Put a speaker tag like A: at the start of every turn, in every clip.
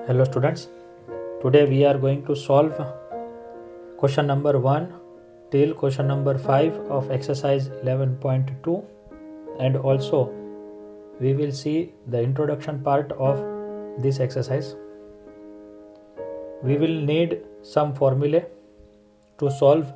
A: Hello students, today we are going to solve question number 1 till question number 5 of exercise 11.2, and also we will see the introduction part of this exercise. We will need some formulae to solve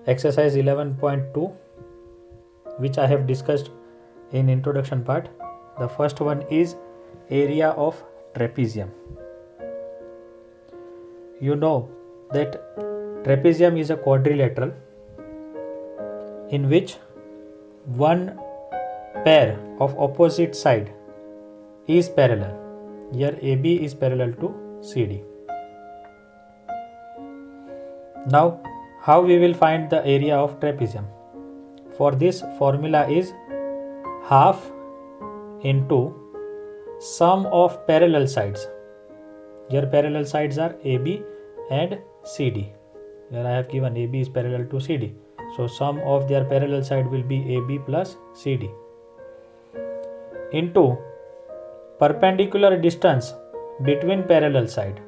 A: exercise 11.2 which I have discussed in introduction part. The first one is area of trapezium. You know that trapezium is a quadrilateral in which one pair of opposite side is parallel. Here AB is parallel to CD. Now how we will find the area of trapezium? For this, formula is half into sum of parallel sides. Here parallel sides are AB and CD. Here I have given AB is parallel to CD. So sum of their parallel side will be AB plus CD into perpendicular distance between parallel side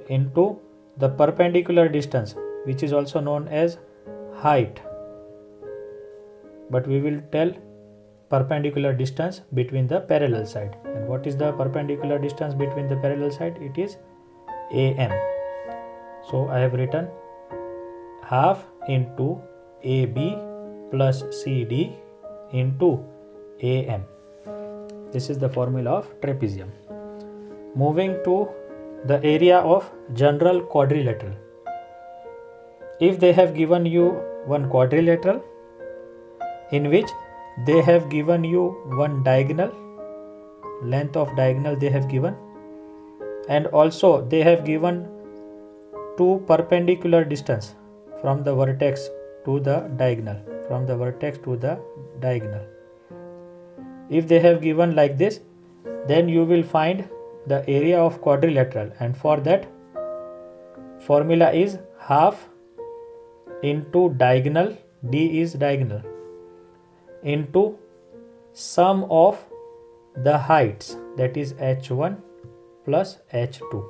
A: into the perpendicular distance, which is also known as height, but we will tell perpendicular distance between the parallel side. And what is the perpendicular distance between the parallel side? It is AM. So I have written half into AB plus CD into AM. This is the formula of trapezium. Moving to the area of general quadrilateral. If they have given you one quadrilateral in which they have given you one diagonal, length of diagonal they have given, and also they have given two perpendicular distance from the vertex to the diagonal, from the vertex to the diagonal. If they have given like this, then you will find the area of quadrilateral, and for that formula is half into diagonal, D is diagonal, into sum of the heights, that is H1 plus H2.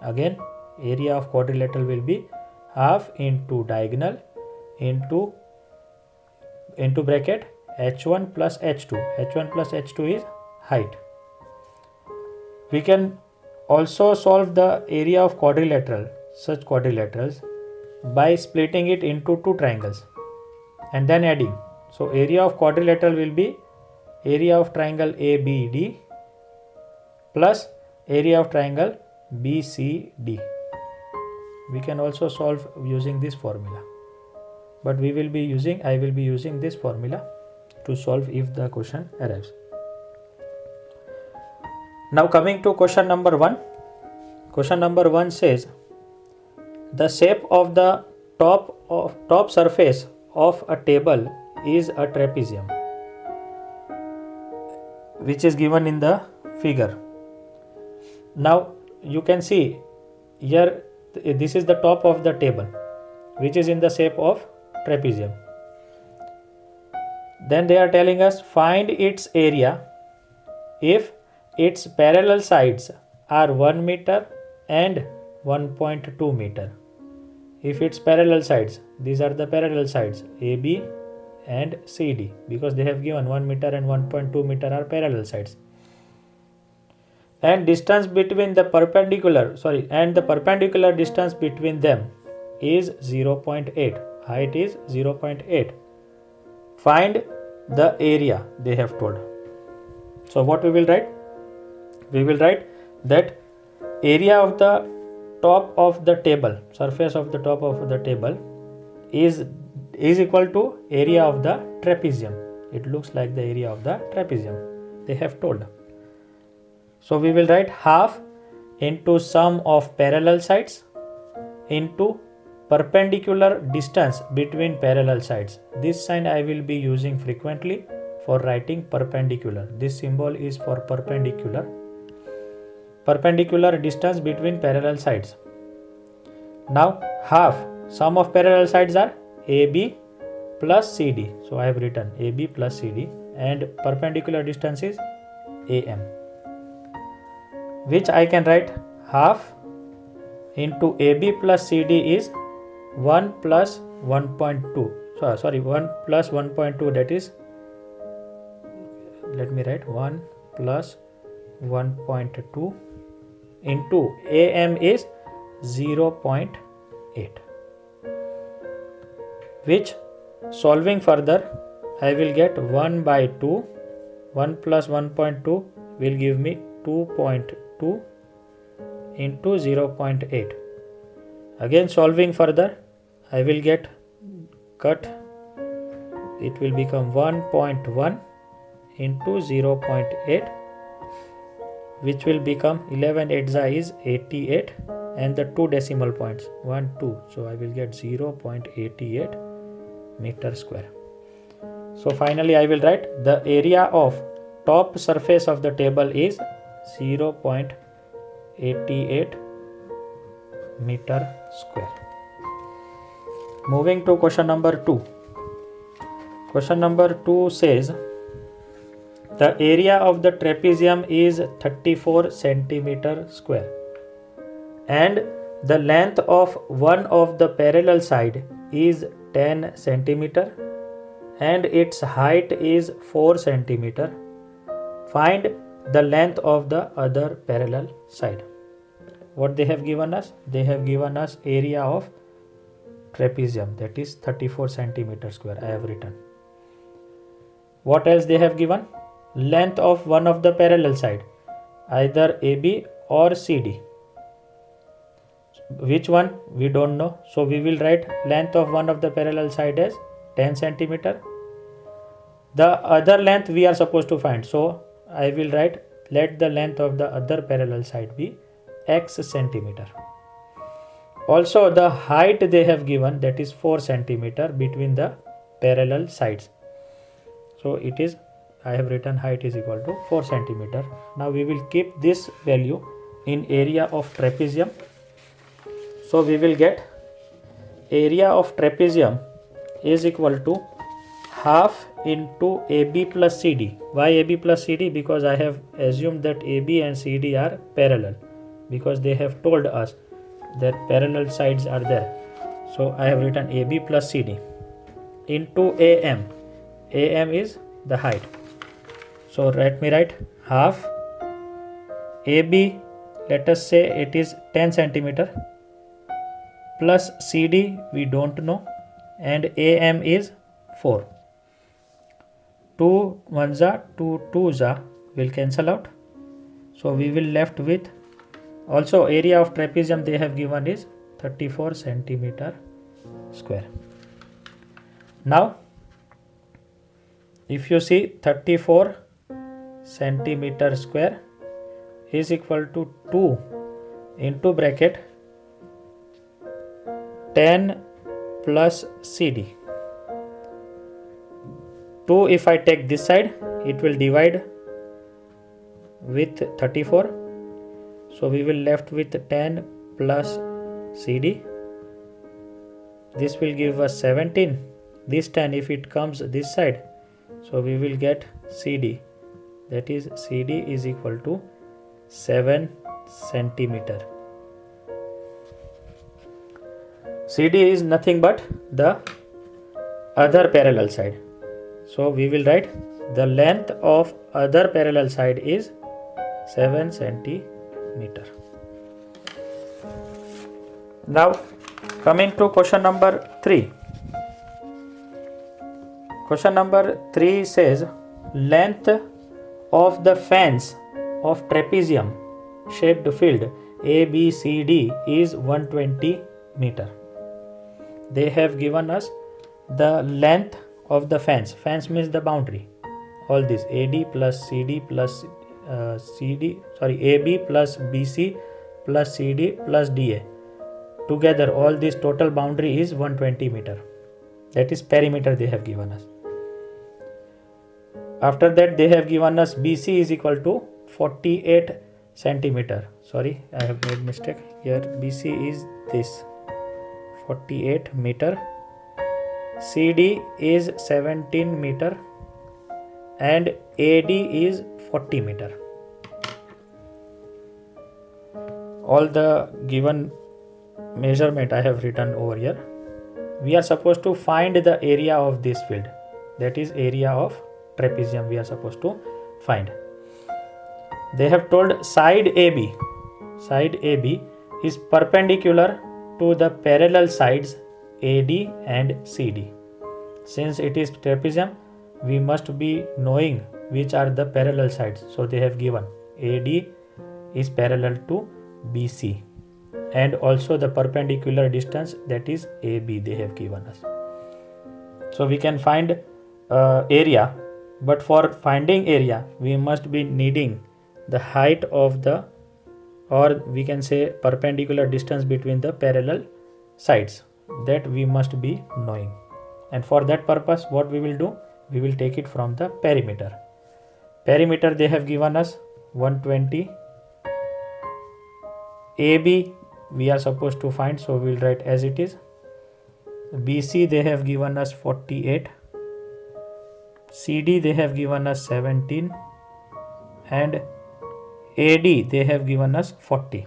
A: Again area of quadrilateral will be half into diagonal into bracket H1 plus H2. H1 plus H2 is height. We can also solve the area of quadrilateral, such quadrilaterals, by splitting it into two triangles and then adding. So area of quadrilateral will be area of triangle ABD plus area of triangle BCD. We can also solve using this formula, but I will be using this formula to solve if the question arrives. Now coming to question number 1. Question number 1 says the shape of the top surface of a table is a trapezium, which is given in the figure. Now you can see here, this is the top of the table which is in the shape of trapezium. Then they are telling us find its area if its parallel sides are 1 meter and 1.2 meter. If its parallel sides, these are the parallel sides AB and CD, because they have given 1 meter and 1.2 meter are parallel sides, and distance between the perpendicular distance between them is 0.8. Height is 0.8. Find the area, they have told. So what we will write? We will write that area of the top of the table, surface of the top of the table is equal to area of the trapezium. It looks like the area of the trapezium, they have told. So we will write half into sum of parallel sides into perpendicular distance between parallel sides. This sign I will be using frequently for writing perpendicular. This symbol is for perpendicular distance between parallel sides. Now half sum of parallel sides are AB plus CD. So I have written AB plus CD, and perpendicular distance is AM. which I can write half into AB plus CD is 1 plus 1.2. Sorry, 1 plus 1.2, that is, let me write 1 plus 1.2 into AM is 0.8, which solving further I will get 1 by 2. 1 plus 1.2 will give me 2.2 into 0.8. Again solving further I will get cut, it will become 1.1 into 0.8, which will become 11 8 is 88, and the 2 decimal points 1 2, so I will get 0.88 meter square. So finally I will write the area of top surface of the table is 0.88 meter square. Moving to question number 2. Question number 2 says the area of the trapezium is 34 centimeter square and the length of one of the parallel side is 10 centimeter and its height is 4 centimeter. Find the length of the other parallel side. What they have given us? They have given us area of trapezium, that is 34 centimeter square. I have written. What else they have given? Length of one of the parallel side, either AB or CD. Which one? We don't know. So we will write length of one of the parallel side as 10 centimeter. The other length we are supposed to find. So I will write, let the length of the other parallel side be x centimeter. Also the height they have given, that is 4 centimeter between the parallel sides. So it is, I have written height is equal to 4 centimeter. Now we will keep this value in area of trapezium. So we will get area of trapezium is equal to half into AB plus CD. Why AB plus CD? Because I have assumed that AB and CD are parallel, because they have told us that parallel sides are there. So I have written AB plus CD into AM. AM is the height. So let me write half AB, let us say it is 10 centimeter, plus CD we don't know, and AM is 4. 2 1 za 2 2 za will cancel out. So we will left with, also area of trapezium they have given is 34 centimeter square. Now if you see 34 centimeter square is equal to 2 into bracket 10 plus CD. 2 if I take this side, it will divide with 34. So we will left with 10 plus CD. This will give us 17. This 10 if it comes this side, so we will get CD. That is CD is equal to 7 centimeter. CD is nothing but the other parallel side. So we will write the length of other parallel side is 7 centimeter. Now coming to question number 3. Question number 3 says length of the fans of trapezium shaped field ABCD is 120 meter. They have given us the length of the fans. Fans means the boundary. All this AD plus CD plus AB plus BC plus CD plus DA. Together all this total boundary is 120 meter. That is perimeter they have given us. After that they have given us BC is equal to 48 centimeter. Sorry, I have made mistake here. BC is this 48 meter. CD is 17 meter and AD is 40 meter. all the given measurement I have written over here. We are supposed to find the area of this field, that is area of trapezium we are supposed to find. They have told side AB is perpendicular to the parallel sides AD and CD. Since it is trapezium, we must be knowing which are the parallel sides. So they have given AD is parallel to BC, and also the perpendicular distance, that is AB, they have given us. So we can find area, but for finding area we must be needing the height of the, or we can say perpendicular distance between the parallel sides, that we must be knowing. And for that purpose what we will do, we will take it from the perimeter. Perimeter they have given us 120. AB we are supposed to find, so we will write as it is. BC they have given us 48. CD they have given us 17, and AD they have given us 40.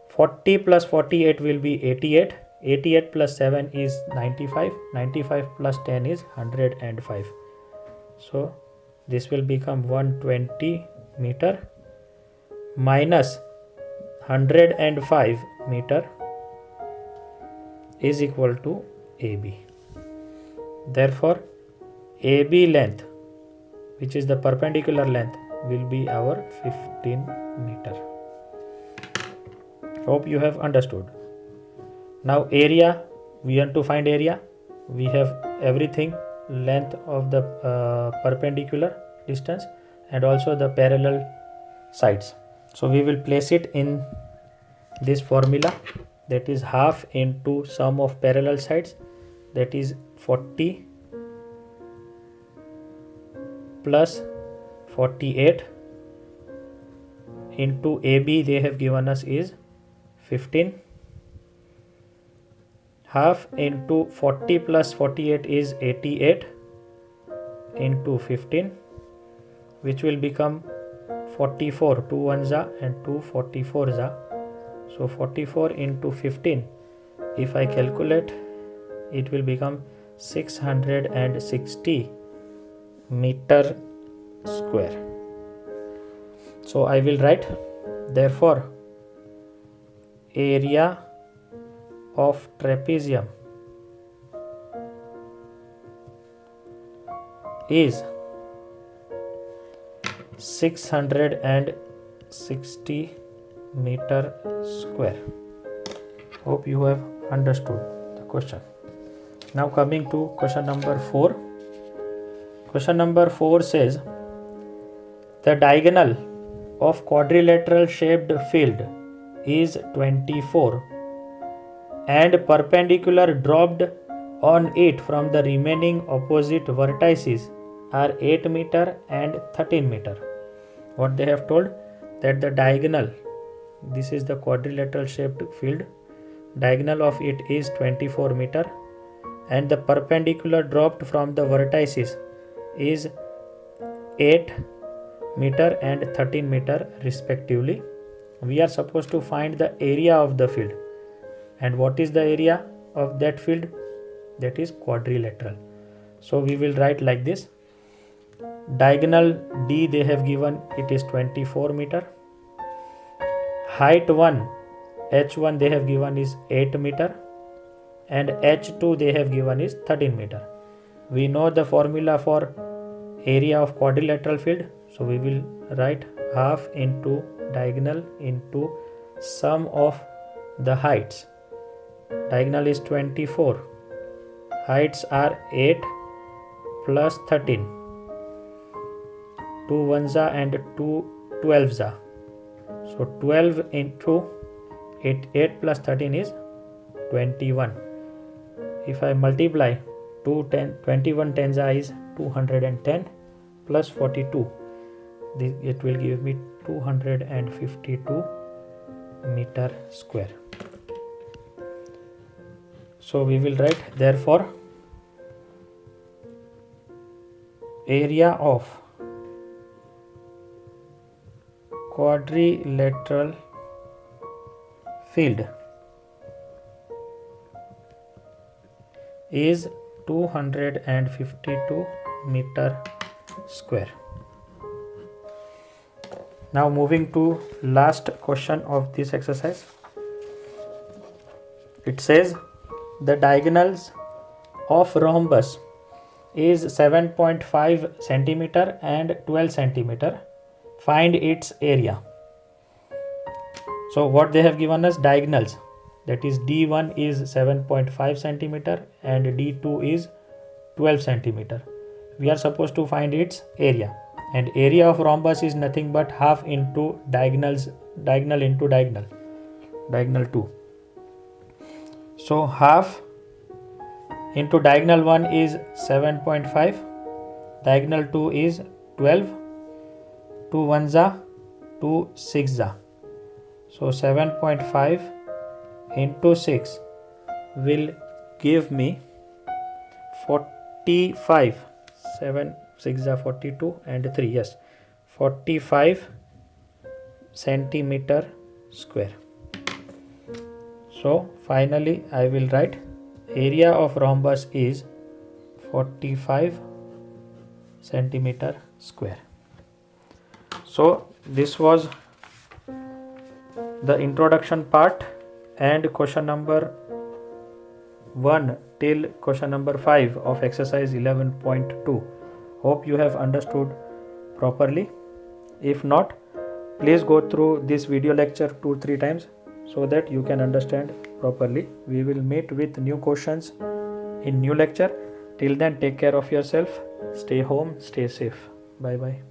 A: 40 plus 48 will be 88. 88 plus 7 is 95. 95 plus 10 is 105. So this will become 120 meter minus 105 meter is equal to AB. Therefore AB length, which is the perpendicular length, will be our 15 meter. Hope you have understood. Now area, we want to find area. We have everything, length of the perpendicular distance and also the parallel sides. So we will place it in this formula, that is half into sum of parallel sides, that is 40 plus 48 into AB they have given us is 15. Half into 40 plus 48 is 88 into 15, which will become 44. 2 ones are and 2 44s are. So 44 into 15, if I calculate, it will become 660 meter square. So I will write, therefore area of trapezium is 660 meter square. Hope you have understood the question. Now coming to question number 4. Question number 4 says the diagonal of quadrilateral shaped field is 24 and perpendicular dropped on it from the remaining opposite vertices are 8 meter and 13 meter. What they have told, that the diagonal, this is the quadrilateral shaped field, diagonal of it is 24 meter and the perpendicular dropped from the vertices is 8 meter and 13 meter respectively. We are supposed to find the area of the field. And what is the area of that field? That is quadrilateral. So we will write like this. Diagonal D they have given, it is 24 meter. Height 1, H1 they have given is 8 meter. And H2 they have given is 13 meter. We know the formula for area of quadrilateral field. So we will write half into diagonal into sum of the heights. Diagonal is 24. Heights are 8 plus 13. 2 ones are and 2 12s are. So 12 into 8 plus 13 is 21. If I multiply 21 tens are is 210 plus 42. It will give me 252 meter square. So we will write, therefore area of quadrilateral field is 252 meter square. Now moving to last question of this exercise. It says the diagonals of rhombus is 7.5 centimeter and 12 centimeter. Find its area. So what they have given us diagonals, that is D1 is 7.5 centimeter and D2 is 12 centimeter. We are supposed to find its area, and area of rhombus is nothing but half into diagonal into diagonal 2. So half into diagonal 1 is 7.5, diagonal 2 is 12, 2 1s are 2 6s. So 7.5 into 6 will give me 45. 7 6 are 42 and 3, yes, 45 centimeter square. So finally I will write area of rhombus is 45 centimeter square. So this was the introduction part and question number 1 till question number 5 of exercise 11.2. Hope you have understood properly. If not, please go through this video lecture 2-3 times so that you can understand properly. We will meet with new questions in new lecture. Till then, take care of yourself. Stay home, stay safe. Bye bye.